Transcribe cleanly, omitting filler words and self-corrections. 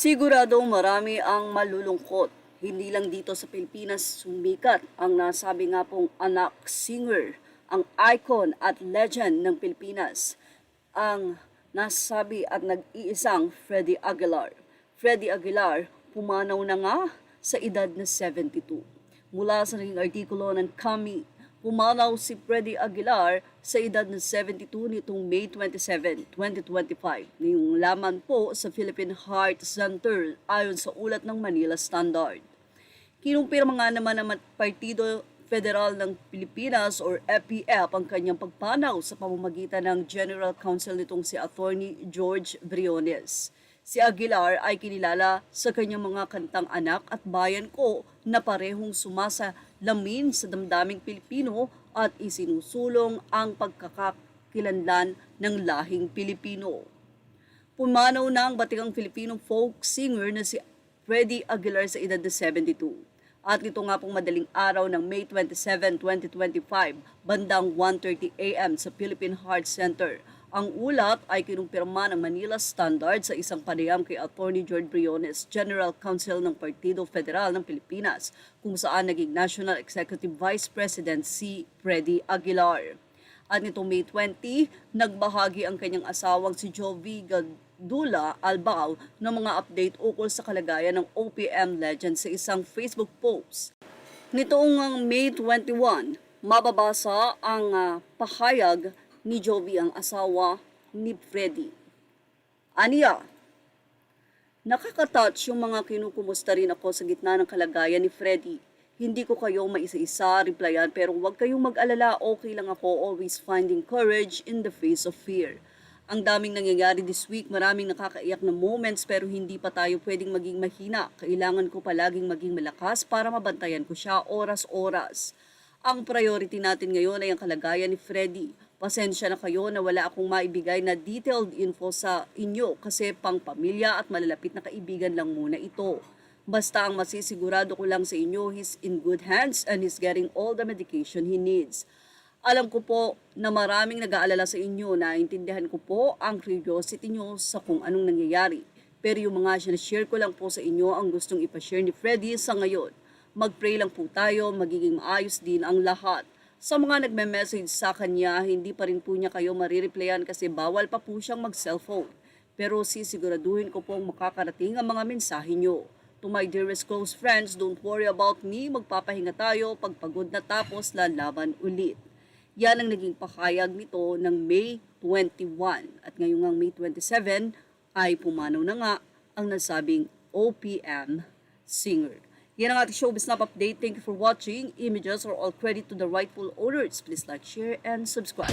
Siguradong marami ang malulungkot. Hindi lang dito sa Pilipinas sumikat ang nasabi nga pong anak singer, ang icon at legend ng Pilipinas, ang nasabi at nag-iisang Freddie Aguilar. Freddie Aguilar pumanaw na nga sa edad na 72. Mula sa naging artikulo ng Kami, pumanaw si Freddie Aguilar sa edad na 72 nitong May 27, 2025. Ngayong laman po sa Philippine Heart Center ayon sa ulat ng Manila Standard. Kinumpirma nga naman ng Partido Federal ng Pilipinas or FPF ang kanyang pagpanaw sa pamamagitan ng General Counsel nitong si Attorney George Briones. Si Aguilar ay kinilala sa kanyang mga kantang Anak at Bayan Ko na parehong sumasalamin sa damdaming Pilipino at isinusulong ang pagkakakilanlan ng lahing Pilipino. Pumanaw na ang batikang Filipinong folk singer na si Freddie Aguilar sa edad na 72. At nito nga pong madaling araw ng May 27, 2025, bandang 1:30 a.m. sa Philippine Heart Center. Ang ulat ay kinumpirma ng Manila Standard sa isang panayam kay Attorney George Briones, General Counsel ng Partido Federal ng Pilipinas, kung saan naging National Executive Vice President si Freddie Aguilar. At nitong May 20, nagbahagi ang kanyang asawang si Jovi Gadula Albao ng mga update ukol sa kalagayan ng OPM legend sa isang Facebook post. Nitong May 21, mababasa ang pahayag ni Jovi, ang asawa ni Freddie. Aniya, nakaka-touch yung mga kinukumusta rin ako sa gitna ng kalagayan ni Freddie. Hindi ko kayo maisa-isa replyan pero huwag kayong mag-alala, okay lang ako, always finding courage in the face of fear. Ang daming nangyayari this week, maraming nakakaiyak na moments pero hindi pa tayo pwedeng maging mahina. Kailangan ko palaging maging malakas para mabantayan ko siya oras-oras. Ang priority natin ngayon ay ang kalagayan ni Freddie. Pasensya na kayo na wala akong maibigay na detailed info sa inyo kasi pang pamilya at malalapit na kaibigan lang muna ito. Basta ang masisigurado ko lang sa inyo, he's in good hands and he's getting all the medication he needs. Alam ko po na maraming nag-aalala sa inyo, naintindihan ko po ang curiosity nyo sa kung anong nangyayari. Pero yung mga sinashare ko lang po sa inyo ang gustong ipashare ni Freddie sa ngayon. Mag-pray lang po tayo, magiging maayos din ang lahat. Sa mga nagme-message sa kanya, hindi pa rin po niya kayo marireplyan kasi bawal pa po siyang mag-cellphone. Pero sisiguraduhin ko pong makakarating ang mga mensahe niyo. To my dearest close friends, don't worry about me. Magpapahinga tayo. Pagpagod na tapos, lalaban ulit. Yan ang naging pahayag nito ng May 21. At ngayong May 27 ay pumanaw na nga ang nasabing OPM singer. Yan ang ating showbiz snap update. Thank you for watching. Images are all credit to the rightful owners. Please like, share, and subscribe.